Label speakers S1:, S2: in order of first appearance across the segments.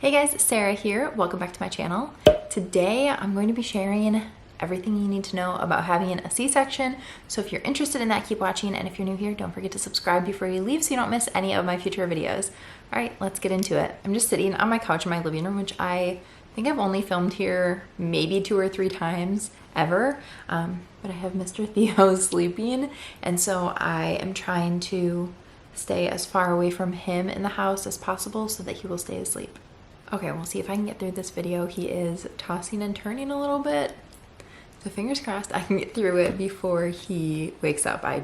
S1: Hey guys, Sarah here. Welcome back to my channel. Today I'm going to be sharing everything you need to know about having a C-section. So if you're interested in that, keep watching. And if you're new here, don't forget to subscribe before you leave so you don't miss any of my future videos. All right, let's get into it. I'm just sitting on my couch in my living room, which I think I've only filmed here maybe 2 or 3 times ever. But I have Mr. Theo sleeping. And so I am trying to stay as far away from him in the house as possible so that he will stay asleep. Okay, we'll see if I can get through this video. He is tossing and turning a little bit. So fingers crossed I can get through it before he wakes up. I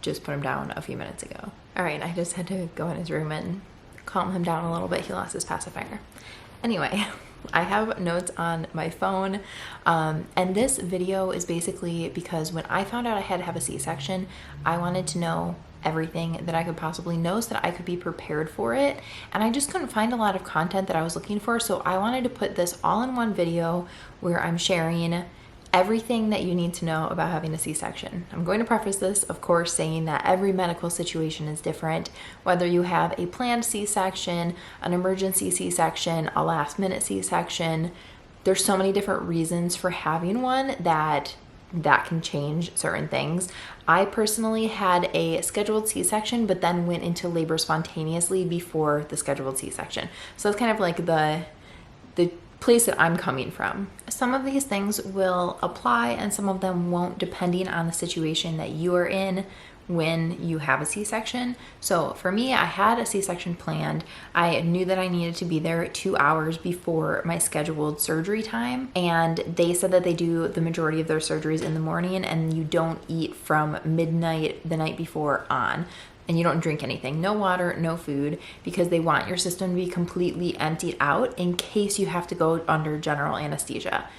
S1: just put him down a few minutes ago. All right, I just had to go in his room and calm him down a little bit. He lost his pacifier. Anyway, I have notes on my phone. And this video is basically because when I found out I had to have a C-section, I wanted to know everything that I could possibly know so that I could be prepared for it. And I just couldn't find a lot of content that I was looking for. So I wanted to put this all in one video where I'm sharing everything that you need to know about having a C-section. I'm going to preface this, of course, saying that every medical situation is different. Whether you have a planned C-section, an emergency C-section, a last-minute C-section, there's so many different reasons for having one that can change certain things. I personally had a scheduled C-section, but then went into labor spontaneously before the scheduled C-section. So it's kind of like the place that I'm coming from. Some of these things will apply and some of them won't, depending on the situation that you are in when you have a C-section. So for me, I had a C-section planned. I knew that I needed to be there 2 hours before my scheduled surgery time. And they said that they do the majority of their surgeries in the morning and you don't eat from midnight the night before on. And you don't drink anything, no water, no food, because they want your system to be completely emptied out in case you have to go under general anesthesia.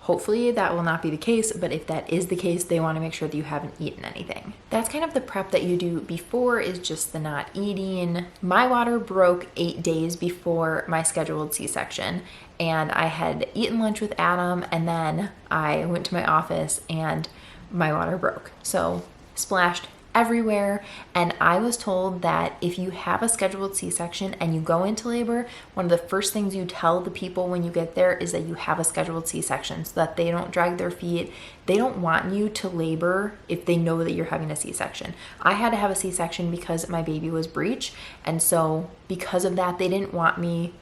S1: Hopefully that will not be the case, but if that is the case, they want to make sure that you haven't eaten anything. That's kind of the prep that you do before, is just the not eating. My water broke 8 days before my scheduled C-section, and I had eaten lunch with Adam, and then I went to my office and my water broke. So splashed everywhere. And I was told that if you have a scheduled C-section and you go into labor, one of the first things you tell the people when you get there is that you have a scheduled C-section so that they don't drag their feet. They don't want you to labor if they know that you're having a C-section. I had to have a C-section because my baby was breech. And so because of that, they didn't want me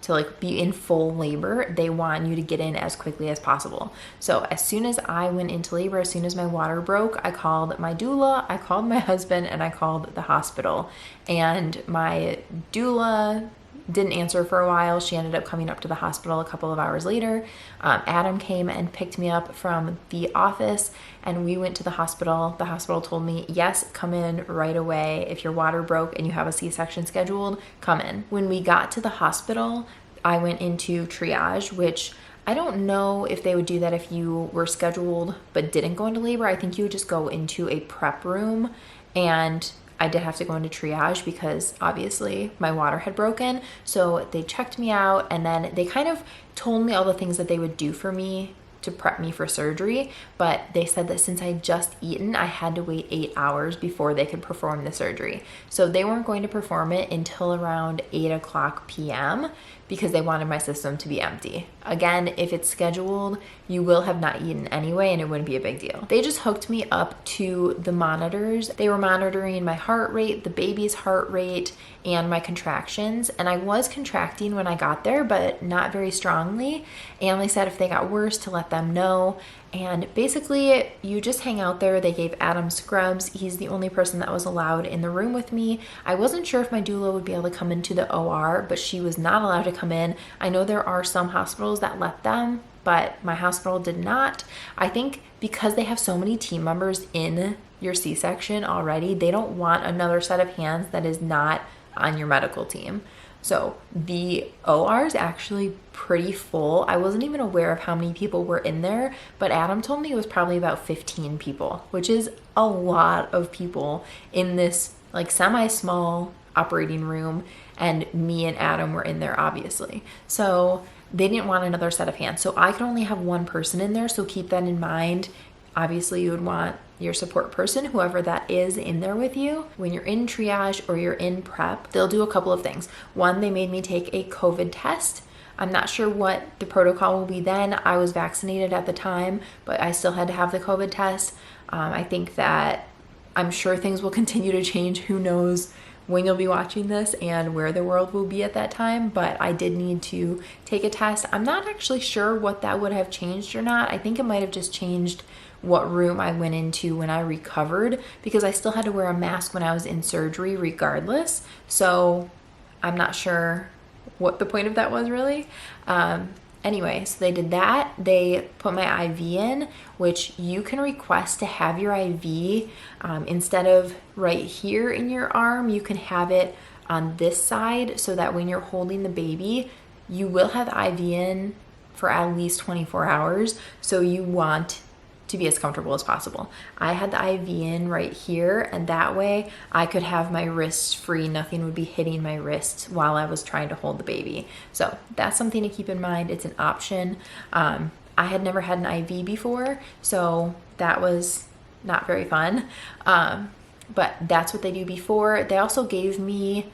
S1: to be in full labor. They want you to get in as quickly as possible. So as soon as I went into labor, as soon as my water broke, I called my doula, I called my husband, and I called the hospital. And my doula didn't answer for a while. She ended up coming up to the hospital a couple of hours later. Adam came and picked me up from the office and we went to the hospital. The hospital told me, yes, come in right away. If your water broke and you have a C-section scheduled, come in. When we got to the hospital, I went into triage, which I don't know if they would do that if you were scheduled but didn't go into labor. I think you would just go into a prep room, and I did have to go into triage because obviously my water had broken. So they checked me out and then they kind of told me all the things that they would do for me to prep me for surgery. But they said that since I had just eaten, I had to wait 8 hours before they could perform the surgery. So they weren't going to perform it until around 8:00 p.m. because they wanted my system to be empty. Again, if it's scheduled, you will have not eaten anyway and it wouldn't be a big deal. They just hooked me up to the monitors. They were monitoring my heart rate, the baby's heart rate, and my contractions. And I was contracting when I got there, but not very strongly. And they said if they got worse to let them know. And basically you just hang out there. They gave Adam scrubs. He's the only person that was allowed in the room with me. I wasn't sure if my doula would be able to come into the OR, but she was not allowed to come in. I know there are some hospitals that let them, but my hospital did not. I think because they have so many team members in your C-section already, they don't want another set of hands that is not on your medical team. So the OR is actually pretty full. I wasn't even aware of how many people were in there, but Adam told me it was probably about 15 people, which is a lot of people in this semi-small operating room, and me and Adam were in there obviously. So they didn't want another set of hands. So I could only have one person in there, so keep that in mind. Obviously, you would want your support person, whoever that is, in there with you. When you're in triage or you're in prep, they'll do a couple of things. One, they made me take a COVID test. I'm not sure what the protocol will be then. I was vaccinated at the time, but I still had to have the COVID test. I think that I'm sure things will continue to change. Who knows when you'll be watching this and where the world will be at that time, but I did need to take a test. I'm not actually sure what that would have changed or not. I think it might have just changed what room I went into when I recovered, because I still had to wear a mask when I was in surgery regardless. So I'm not sure what the point of that was really. Anyway, so they did that. They put my IV in, which you can request to have your IV instead of right here in your arm, you can have it on this side, so that when you're holding the baby, you will have the IV in for at least 24 hours. So you want to be as comfortable as possible. I had the IV in right here, and that way I could have my wrists free. Nothing would be hitting my wrists while I was trying to hold the baby. So that's something to keep in mind. It's an option. I had never had an IV before, so that was not very fun. But that's what they do before. They also gave me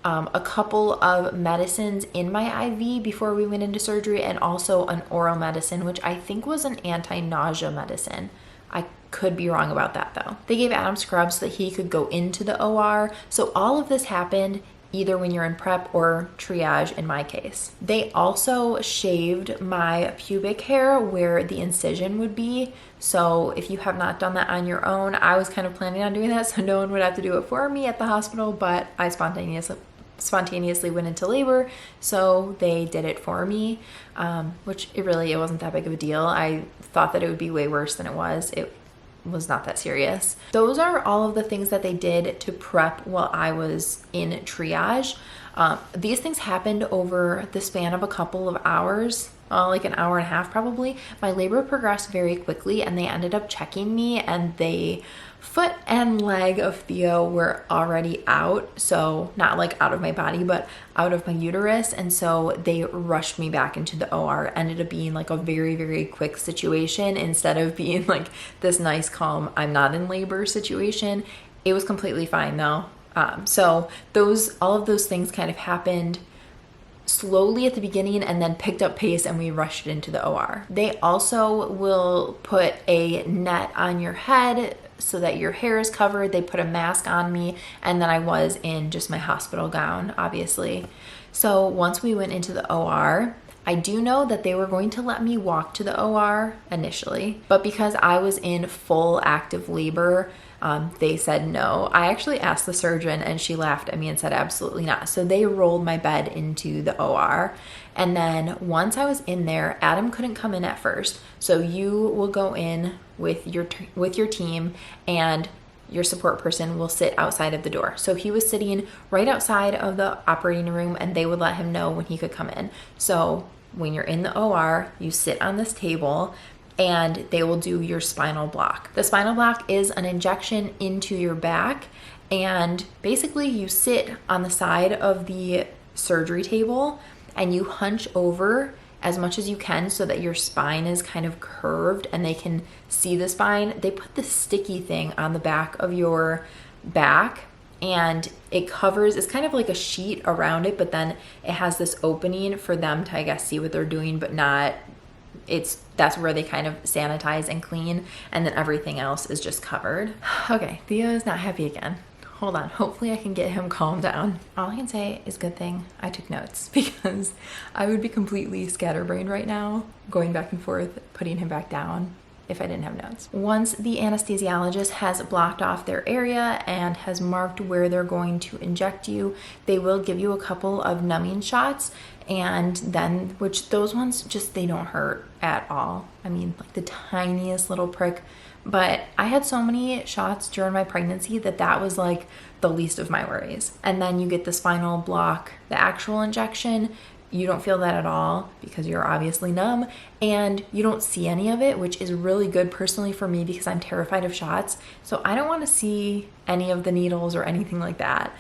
S1: a couple of medicines in my IV before we went into surgery, and also an oral medicine, which I think was an anti-nausea medicine. I could be wrong about that though. They gave Adam scrubs so that he could go into the OR. So all of this happened either when you're in prep or triage in my case. They also shaved my pubic hair where the incision would be. So if you have not done that on your own, I was kind of planning on doing that so no one would have to do it for me at the hospital, but I spontaneously went into labor, so they did it for me, which it wasn't that big of a deal. I thought that it would be way worse than it was. It was not that serious. Those are all of the things that they did to prep while I was in triage. These things happened over the span of a couple of hours, like an hour and a half probably. My labor progressed very quickly, and they ended up checking me, and the foot and leg of Theo were already out. So not like out of my body, but out of my uterus. And so they rushed me back into the OR. It ended up being like a very, very quick situation instead of being like this nice, calm, I'm not in labor situation. It was completely fine though. So all of those things kind of happened slowly at the beginning and then picked up pace, and we rushed into the OR. They also will put a net on your head so that your hair is covered. They put a mask on me, and then I was in just my hospital gown, obviously. So once we went into the OR, I do know that they were going to let me walk to the OR initially, but because I was in full active labor, they said no. I actually asked the surgeon, and she laughed at me and said absolutely not. So they rolled my bed into the OR. And then once I was in there, Adam couldn't come in at first. So you will go in with your team, and your support person will sit outside of the door. So he was sitting right outside of the operating room, and they would let him know when he could come in. So when you're in the OR, you sit on this table, and they will do your spinal block. The spinal block is an injection into your back, and basically you sit on the side of the surgery table and you hunch over as much as you can so that your spine is kind of curved and they can see the spine. They put this sticky thing on the back of your back, and it covers, it's kind of like a sheet around it, but then it has this opening for them to, I guess, see what they're doing, but not, that's where they kind of sanitize and clean, and then everything else is just covered. Okay, Theo is not happy again. Hold on, hopefully I can get him calmed down. All I can say is good thing I took notes, because I would be completely scatterbrained right now, going back and forth, putting him back down if I didn't have notes. Once the anesthesiologist has blocked off their area and has marked where they're going to inject you, they will give you a couple of numbing shots, and then, which those ones just, they don't hurt at all. I mean, like the tiniest little prick. But I had so many shots during my pregnancy that was like the least of my worries. And then you get the spinal block, the actual injection. You don't feel that at all because you're obviously numb, and you don't see any of it, which is really good personally for me because I'm terrified of shots. So I don't want to see any of the needles or anything like that.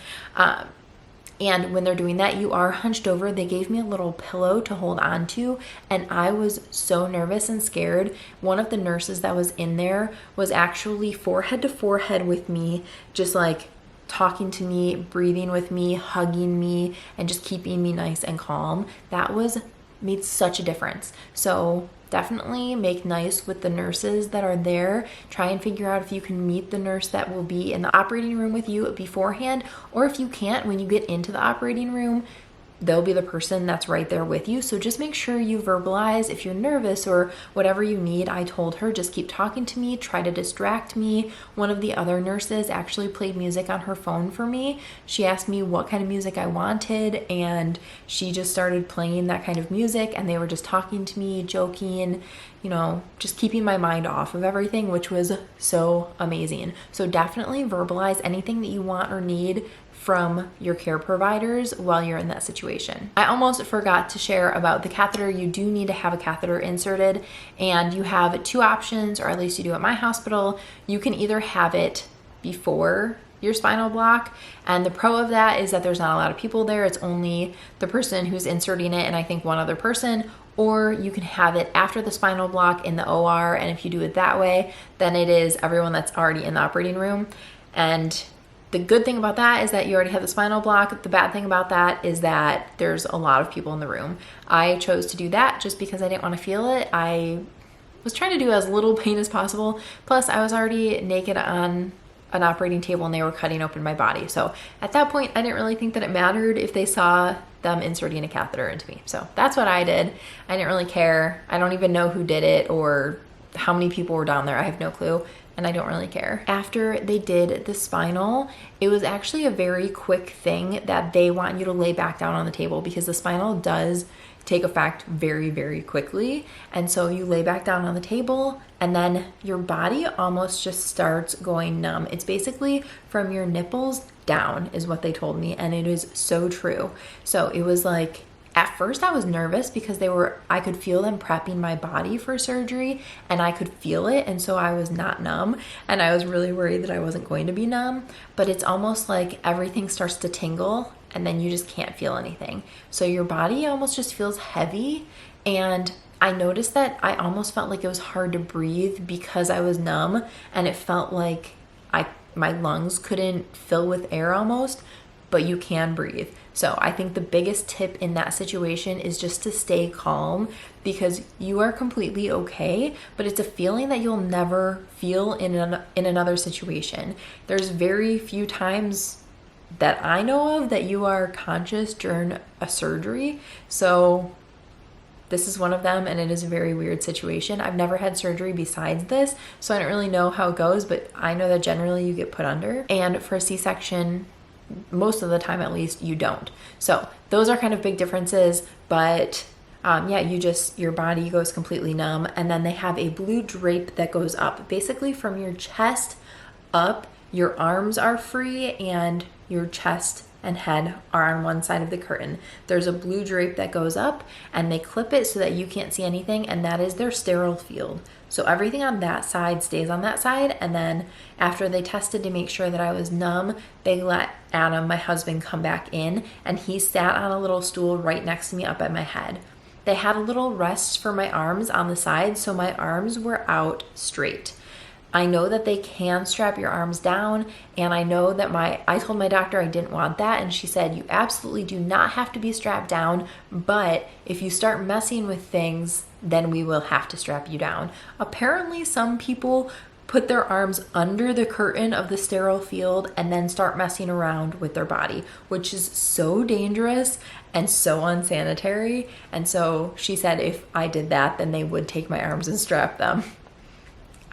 S1: And when they're doing that, you are hunched over. They gave me a little pillow to hold on to, and I was so nervous and scared. One of the nurses that was in there was actually forehead to forehead with me, just like talking to me, breathing with me, hugging me, and just keeping me nice and calm. That made such a difference. So definitely make nice with the nurses that are there. Try and figure out if you can meet the nurse that will be in the operating room with you beforehand, or if you can't, when you get into the operating room, they'll be the person that's right there with you. So just make sure you verbalize if you're nervous or whatever you need. I told her, just keep talking to me, try to distract me. One of the other nurses actually played music on her phone for me. She asked me what kind of music I wanted, and she just started playing that kind of music, and they were just talking to me, joking, you know, just keeping my mind off of everything, which was so amazing. So definitely verbalize anything that you want or need from your care providers while you're in that situation. I almost forgot to share about the catheter. You do need to have a catheter inserted, and you have two options, or at least you do at my hospital. You can either have it before your spinal block, and the pro of that is that there's not a lot of people there. It's only the person who's inserting it and I think one other person, or you can have it after the spinal block in the OR, and if you do it that way, then it is everyone that's already in the operating room. And the good thing about that is that you already have the spinal block. The bad thing about that is that there's a lot of people in the room. I chose to do that just because I didn't want to feel it. I was trying to do as little pain as possible. Plus, I was already naked on an operating table and they were cutting open my body. So at that point, I didn't really think that it mattered if they saw them inserting a catheter into me. So that's what I did. I didn't really care. I don't even know who did it or how many people were down there. I have no clue. And I don't really care. After they did the spinal, it was actually a very quick thing that they want you to lay back down on the table, because the spinal does take effect very, very quickly. And so you lay back down on the table, and then your body almost just starts going numb. It's basically from your nipples down is what they told me, and it is so true. So it was like, at first I was nervous because I could feel them prepping my body for surgery, and I could feel it, and so I was not numb, and I was really worried that I wasn't going to be numb. But it's almost like everything starts to tingle and then you just can't feel anything. So your body almost just feels heavy, and I noticed that I almost felt like it was hard to breathe because I was numb, and it felt like my lungs couldn't fill with air almost, but you can breathe. So I think the biggest tip in that situation is just to stay calm, because you are completely okay, but it's a feeling that you'll never feel in another situation. There's very few times that I know of that you are conscious during a surgery. So this is one of them, and it is a very weird situation. I've never had surgery besides this, so I don't really know how it goes, but I know that generally you get put under. And for a C-section, most of the time at least, you don't. So those are kind of big differences, but yeah, your body goes completely numb. And then they have a blue drape that goes up, basically from your chest up. Your arms are free and your chest and head are on one side of the curtain. There's a blue drape that goes up, and they clip it so that you can't see anything, and that is their sterile field. So everything on that side stays on that side, and then after they tested to make sure that I was numb, they let Adam, my husband, come back in, and he sat on a little stool right next to me up at my head. They had a little rest for my arms on the side, so my arms were out straight. I know that they can strap your arms down, and I know that I told my doctor I didn't want that, and she said, you absolutely do not have to be strapped down, but if you start messing with things, then we will have to strap you down. Apparently, some people put their arms under the curtain of the sterile field and then start messing around with their body, which is so dangerous and so unsanitary. And so she said if I did that, then they would take my arms and strap them.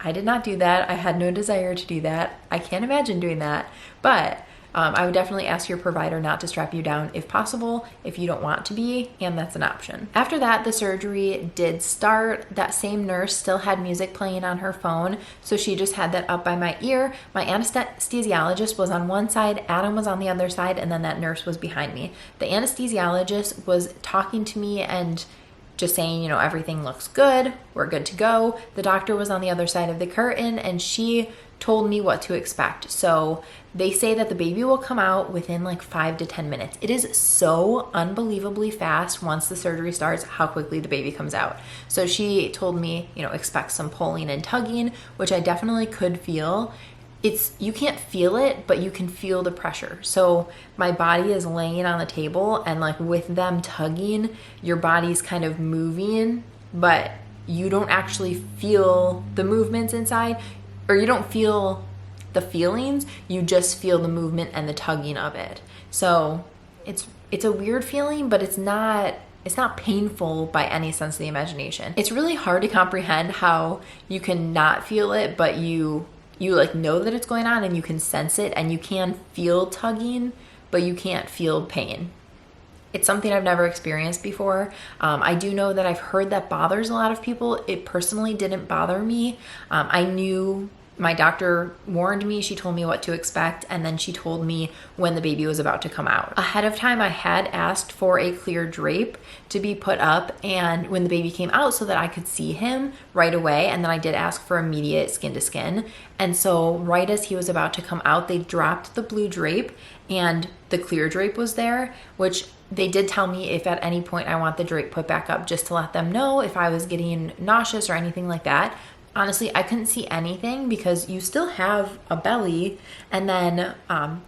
S1: I did not do that. I had no desire to do that. I can't imagine doing that, but I would definitely ask your provider not to strap you down if possible, if you don't want to be, and that's an option. After that, the surgery did start. That same nurse still had music playing on her phone, so she just had that up by my ear. My anesthesiologist was on one side, Adam was on the other side, and then that nurse was behind me. The anesthesiologist was talking to me and just saying, you know, everything looks good, we're good to go. The doctor was on the other side of the curtain and she told me what to expect. So they say that the baby will come out within like 5 to 10 minutes. It is so unbelievably fast once the surgery starts, how quickly the baby comes out. So she told me, you know, expect some pulling and tugging, which I definitely could feel. You can't feel it, but you can feel the pressure. So my body is laying on the table and like with them tugging, your body's kind of moving, but you don't actually feel the movements inside, or you don't feel the feelings, you just feel the movement and the tugging of it. So it's a weird feeling, but it's not painful by any sense of the imagination. It's really hard to comprehend how you can not feel it, but you like know that it's going on and you can sense it and you can feel tugging, but you can't feel pain. It's something I've never experienced before. I do know that I've heard that bothers a lot of people. It personally didn't bother me. I knew my doctor warned me, she told me what to expect, and then she told me when the baby was about to come out. Ahead of time, I had asked for a clear drape to be put up and when the baby came out so that I could see him right away. And then I did ask for immediate skin to skin. And so right as he was about to come out, they dropped the blue drape and the clear drape was there, which they did tell me if at any point I want the drape put back up just to let them know if I was getting nauseous or anything like that. Honestly, I couldn't see anything because you still have a belly and then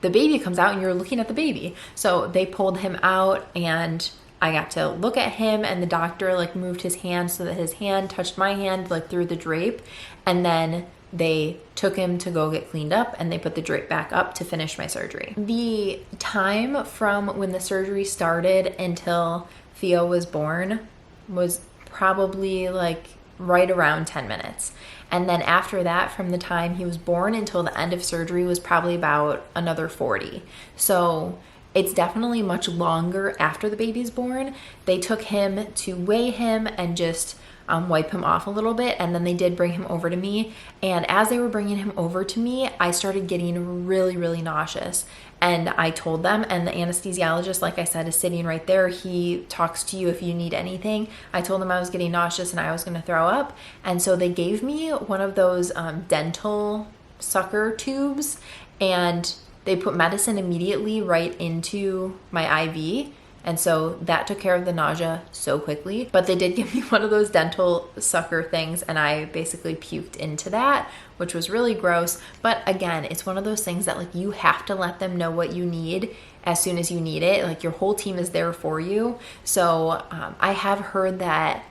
S1: the baby comes out and you're looking at the baby. So they pulled him out and I got to look at him and the doctor like moved his hand so that his hand touched my hand like through the drape. And then they took him to go get cleaned up and they put the drape back up to finish my surgery. The time from when the surgery started until Theo was born was probably like right around 10 minutes. And then after that, from the time he was born until the end of surgery was probably about another 40. So it's definitely much longer after the baby's born. They took him to weigh him and just wipe him off a little bit, and then they did bring him over to me. And as they were bringing him over to me, I started getting really, really nauseous. And I told them, and the anesthesiologist, like I said, is sitting right there. He talks to you if you need anything. I told them I was getting nauseous and I was going to throw up. And so they gave me one of those dental sucker tubes, and they put medicine immediately right into my IV. And so that took care of the nausea so quickly. But they did give me one of those dental sucker things and I basically puked into that, which was really gross. But again, it's one of those things that like you have to let them know what you need as soon as you need it. Like your whole team is there for you. So I have heard that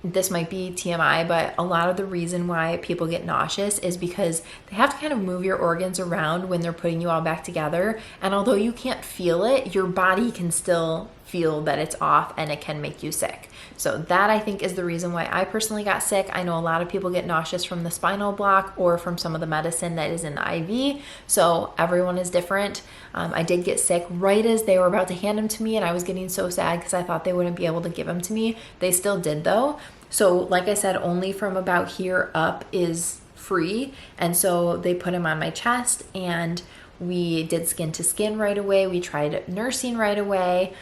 S1: this might be TMI, but a lot of the reason why people get nauseous is because they have to kind of move your organs around when they're putting you all back together. And although you can't feel it, your body can still feel that it's off and it can make you sick. So that I think is the reason why I personally got sick. I know a lot of people get nauseous from the spinal block or from some of the medicine that is in the IV. So everyone is different. I did get sick right as they were about to hand him to me and I was getting so sad because I thought they wouldn't be able to give him to me. They still did though. So like I said, only from about here up is free. And so they put him on my chest and we did skin to skin right away. We tried nursing right away.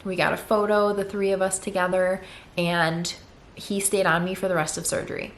S1: We got a photo, the three of us together, and he stayed on me for the rest of surgery.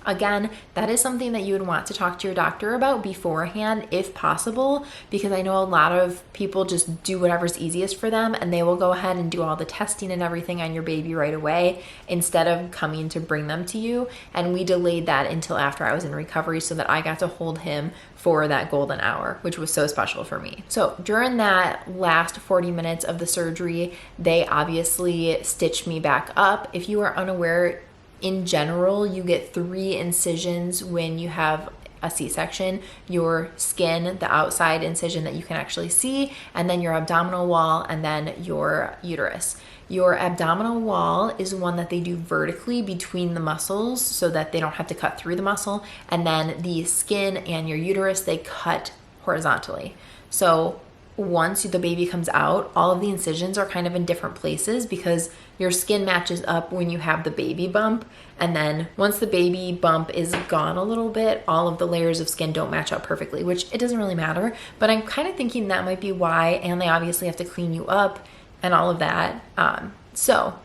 S1: Again, that is something that you would want to talk to your doctor about beforehand if possible, because I know a lot of people just do whatever's easiest for them and they will go ahead and do all the testing and everything on your baby right away instead of coming to bring them to you. And we delayed that until after I was in recovery so that I got to hold him for that golden hour, which was so special for me. So during that last 40 minutes of the surgery, they obviously stitched me back up. If you are unaware, in general, you get 3 incisions when you have a C-section: your skin, the outside incision that you can actually see, and then your abdominal wall, and then your uterus. Your abdominal wall is one that they do vertically between the muscles so that they don't have to cut through the muscle, and then the skin and your uterus, they cut horizontally. So once the baby comes out, all of the incisions are kind of in different places because your skin matches up when you have the baby bump. And then once the baby bump is gone a little bit, all of the layers of skin don't match up perfectly, which it doesn't really matter. But I'm kind of thinking that might be why, and they obviously have to clean you up and all of that. So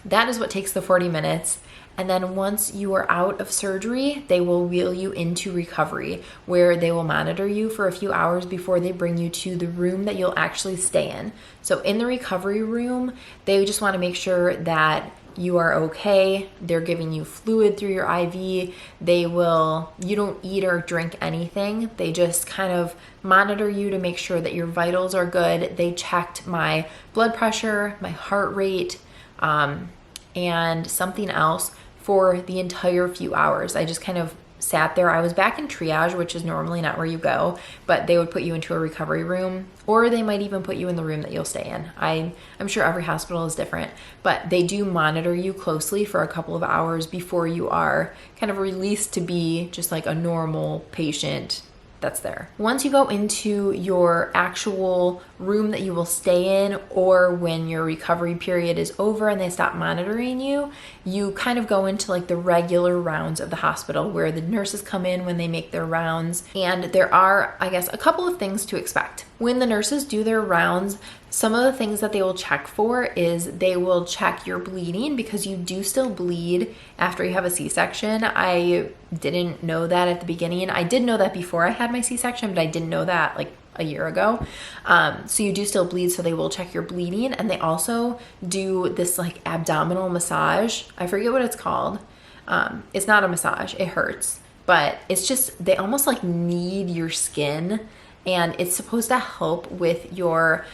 S1: That is what takes the 40 minutes. And then once you are out of surgery, they will wheel you into recovery, where they will monitor you for a few hours before they bring you to the room that you'll actually stay in. So in the recovery room, they just want to make sure that you are okay. They're giving you fluid through your IV. You don't eat or drink anything. They just kind of monitor you to make sure that your vitals are good. They checked my blood pressure, my heart rate, and something else for the entire few hours. I just kind of sat there. I was back in triage, which is normally not where you go, but they would put you into a recovery room, or they might even put you in the room that you'll stay in. I'm sure every hospital is different, but they do monitor you closely for a couple of hours before you are kind of released to be just like a normal patient that's there. Once you go into your actual room that you will stay in, or when your recovery period is over and they stop monitoring you, you kind of go into like the regular rounds of the hospital where the nurses come in when they make their rounds. And there are, I guess, a couple of things to expect. When the nurses do their rounds, some of the things that they will check for is they will check your bleeding, because you do still bleed after you have a C-section. I didn't know that at the beginning. I did know that before I had my C-section, but I didn't know that like a year ago. So you do still bleed, so they will check your bleeding. And they also do this like abdominal massage. I forget what it's called. It's not a massage, it hurts, but it's just, they almost like knead your skin, and it's supposed to help with your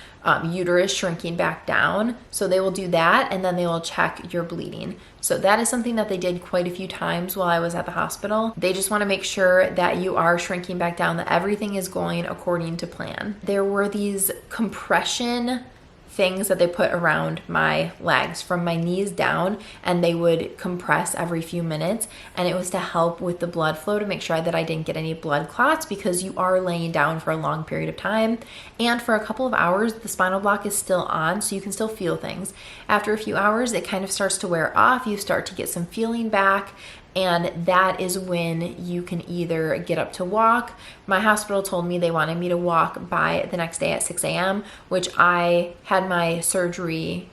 S1: uterus shrinking back down. So they will do that, and then they will check your bleeding. So that is something that they did quite a few times while I was at the hospital. They just want to make sure that you are shrinking back down, that everything is going according to plan. There were these compression things that they put around my legs from my knees down, and they would compress every few minutes, and it was to help with the blood flow, to make sure that I didn't get any blood clots, because you are laying down for a long period of time, and for a couple of hours the spinal block is still on, so you can still feel things. After a few hours it kind of starts to wear off, you start to get some feeling back, and that is when you can either get up to walk. My hospital told me they wanted me to walk by the next day at 6 a.m., which I had my surgery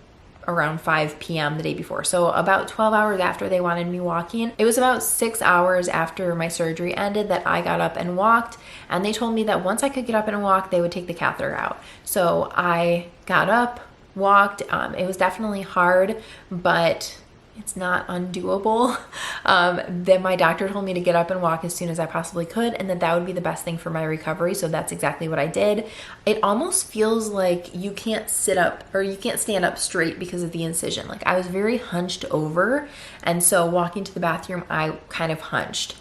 S1: around 5 p.m. the day before. So about 12 hours after they wanted me walking. It was about 6 hours after my surgery ended that I got up and walked, and they told me that once I could get up and walk, they would take the catheter out. So I got up, walked. It was definitely hard, but it's not undoable. Then my doctor told me to get up and walk as soon as I possibly could, and that would be the best thing for my recovery. So that's exactly what I did. It almost feels like you can't sit up, or you can't stand up straight because of the incision. Like, I was very hunched over, and so walking to the bathroom, I kind of hunched.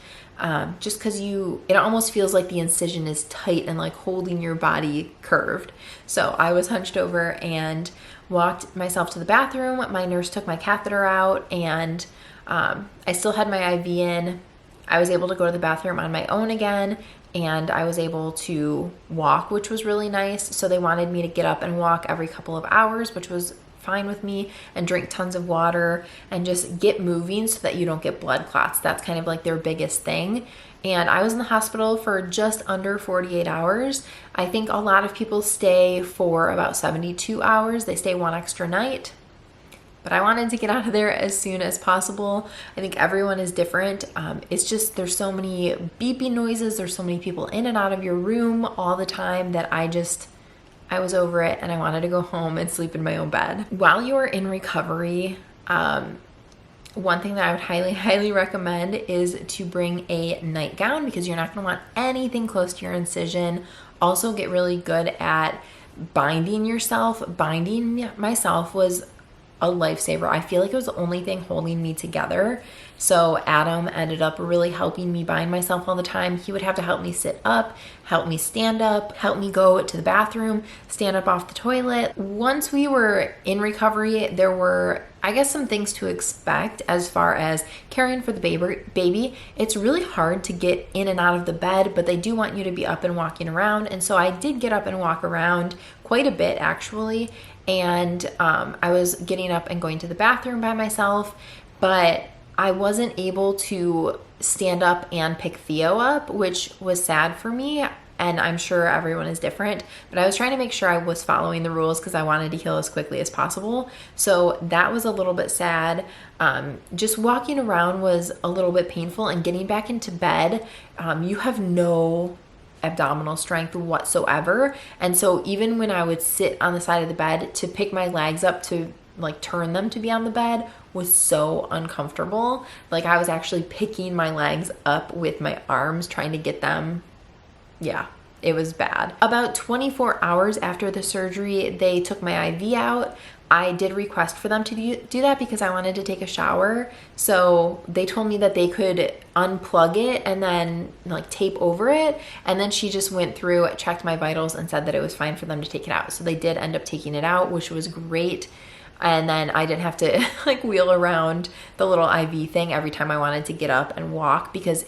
S1: Just because it almost feels like the incision is tight and like holding your body curved. So I was hunched over and walked myself to the bathroom. My nurse took my catheter out, and I still had my IV in. I was able to go to the bathroom on my own again, and I was able to walk, which was really nice. So they wanted me to get up and walk every couple of hours, which was fine with me, and drink tons of water and just get moving so that you don't get blood clots. That's kind of like their biggest thing. And I was in the hospital for just under 48 hours. I think a lot of people stay for about 72 hours. They stay one extra night. But I wanted to get out of there as soon as possible. I think everyone is different. It's just, there's so many beeping noises. There's so many people in and out of your room all the time that I was over it, and I wanted to go home and sleep in my own bed. While you are in recovery, one thing that I would highly, highly recommend is to bring a nightgown, because you're not going to want anything close to your incision. Also, get really good at binding yourself. Binding myself was a lifesaver. I feel like it was the only thing holding me together. So Adam ended up really helping me bind myself all the time. He would have to help me sit up, help me stand up, help me go to the bathroom, stand up off the toilet. Once we were in recovery, there were, I guess, some things to expect as far as caring for the baby. It's really hard to get in and out of the bed, but they do want you to be up and walking around. And so I did get up and walk around quite a bit, actually. And I was getting up and going to the bathroom by myself, but I wasn't able to stand up and pick Theo up, which was sad for me. and I'm sure everyone is different, but I was trying to make sure I was following the rules because I wanted to heal as quickly as possible. So that was a little bit sad. Just walking around was a little bit painful, and getting back into bed, you have no abdominal strength whatsoever. And so even when I would sit on the side of the bed to pick my legs up to like turn them to be on the bed was so uncomfortable. Like I was actually picking my legs up with my arms trying to get them. Yeah, it was bad. About 24 hours after the surgery, they took my IV out. I did request for them to do that because I wanted to take a shower. So they told me that they could unplug it and then like tape over it. And then she just went through, checked my vitals, and said that it was fine for them to take it out. So they did end up taking it out, which was great. And then I didn't have to like wheel around the little IV thing every time I wanted to get up and walk, because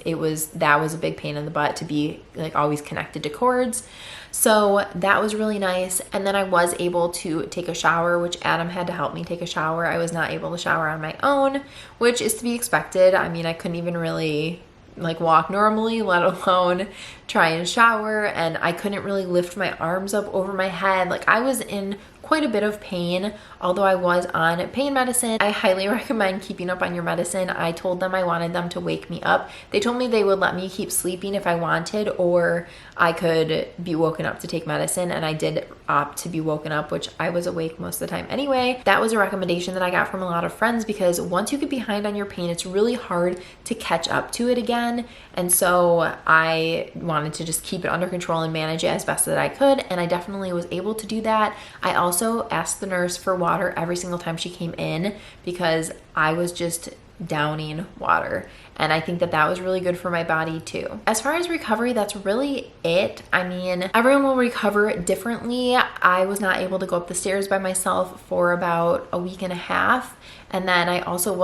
S1: that was a big pain in the butt to be like always connected to cords. So that was really nice. And then I was able to take a shower, which Adam had to help me take a shower. I was not able to shower on my own, which is to be expected. I mean, I couldn't even really like walk normally, let alone try and shower. And I couldn't really lift my arms up over my head. Like I was in quite a bit of pain, although I was on pain medicine. I highly recommend keeping up on your medicine. I told them I wanted them to wake me up. They told me they would let me keep sleeping if I wanted, or I could be woken up to take medicine, and I did opt to be woken up, which I was awake most of the time anyway. That was a recommendation that I got from a lot of friends, because once you get behind on your pain, it's really hard to catch up to it again. And so I wanted to just keep it under control and manage it as best that I could, and I definitely was able to do that. I also asked the nurse for water every single time she came in, because I was just downing water, and I think that that was really good for my body too. As far as recovery, that's really it. I mean, everyone will recover differently. I was not able to go up the stairs by myself for about a week and a half, and then I also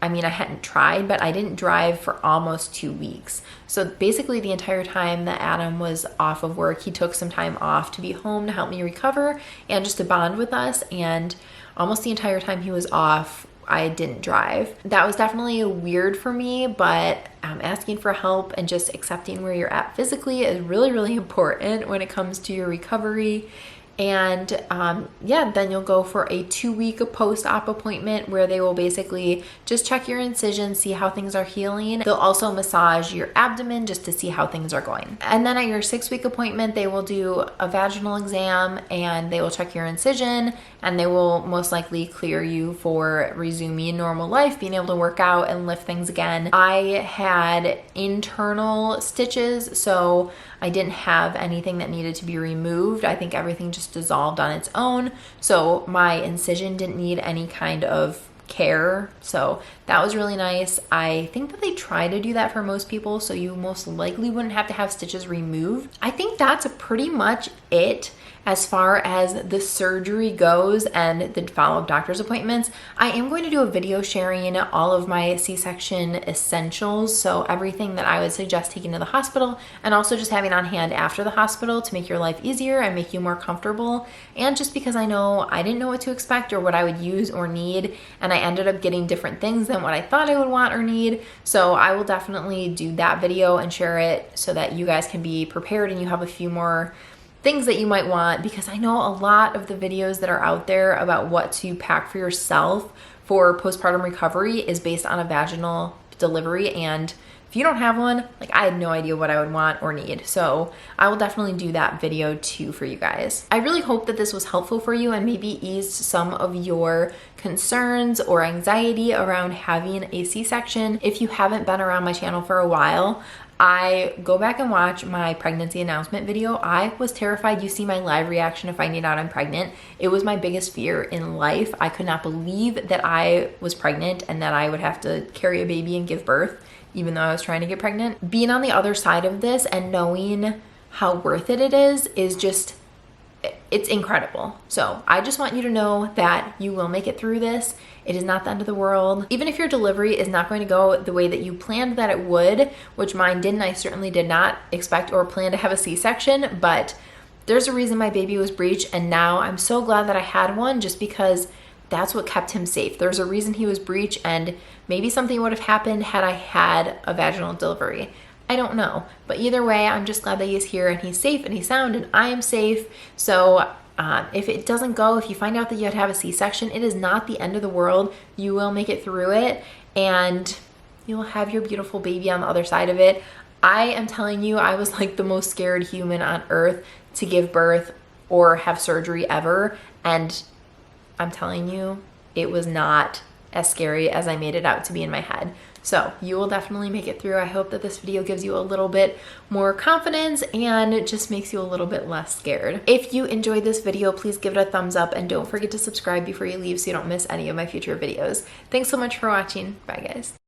S1: I hadn't tried, but I didn't drive for almost 2 weeks. So basically the entire time that Adam was off of work, he took some time off to be home to help me recover and just to bond with us. And almost the entire time he was off, I didn't drive. That was definitely weird for me, but asking for help and just accepting where you're at physically is really, really important when it comes to your recovery. And then you'll go for a 2-week post-op appointment where they will basically just check your incision, see how things are healing. They'll also massage your abdomen just to see how things are going. And then at your 6-week appointment, they will do a vaginal exam, and they will check your incision, and they will most likely clear you for resuming normal life, being able to work out and lift things again. I had internal stitches, so I didn't have anything that needed to be removed. I think everything just dissolved on its own. So my incision didn't need any kind of care. So that was really nice. I think that they try to do that for most people, so you most likely wouldn't have to have stitches removed. I think that's pretty much it as far as the surgery goes and the follow-up doctor's appointments. I am going to do a video sharing all of my C-section essentials, so everything that I would suggest taking to the hospital, and also just having on hand after the hospital to make your life easier and make you more comfortable. And just because I know I didn't know what to expect or what I would use or need, and I ended up getting different things than what I thought I would want or need. So I will definitely do that video and share it so that you guys can be prepared and you have a few more things that you might want, because I know a lot of the videos that are out there about what to pack for yourself for postpartum recovery is based on a vaginal delivery, and if you don't have one, like I had no idea what I would want or need. So I will definitely do that video too for you guys. I really hope that this was helpful for you and maybe eased some of your concerns or anxiety around having a C-section. If you haven't been around my channel for a while, I go back and watch my pregnancy announcement video. I was terrified. You see my live reaction to finding out I'm pregnant. It was my biggest fear in life. I could not believe that I was pregnant and that I would have to carry a baby and give birth, even though I was trying to get pregnant. Being on the other side of this and knowing how worth it is just, it's incredible. So I just want you to know that you will make it through this. It is not the end of the world. Even if your delivery is not going to go the way that you planned that it would, which mine didn't, I certainly did not expect or plan to have a C-section, but there's a reason my baby was breech, and now I'm so glad that I had one, just because that's what kept him safe. There's a reason he was breech, and maybe something would have happened had I had a vaginal delivery. I don't know. But either way, I'm just glad that he's here and he's safe and he's sound and I am safe. So if it doesn't go, if you find out that you had to have a C-section, it is not the end of the world. You will make it through it and you'll have your beautiful baby on the other side of it. I am telling you, I was like the most scared human on earth to give birth or have surgery ever. And I'm telling you, it was not as scary as I made it out to be in my head. So you will definitely make it through. I hope that this video gives you a little bit more confidence and it just makes you a little bit less scared. If you enjoyed this video, please give it a thumbs up and don't forget to subscribe before you leave so you don't miss any of my future videos. Thanks so much for watching. Bye guys.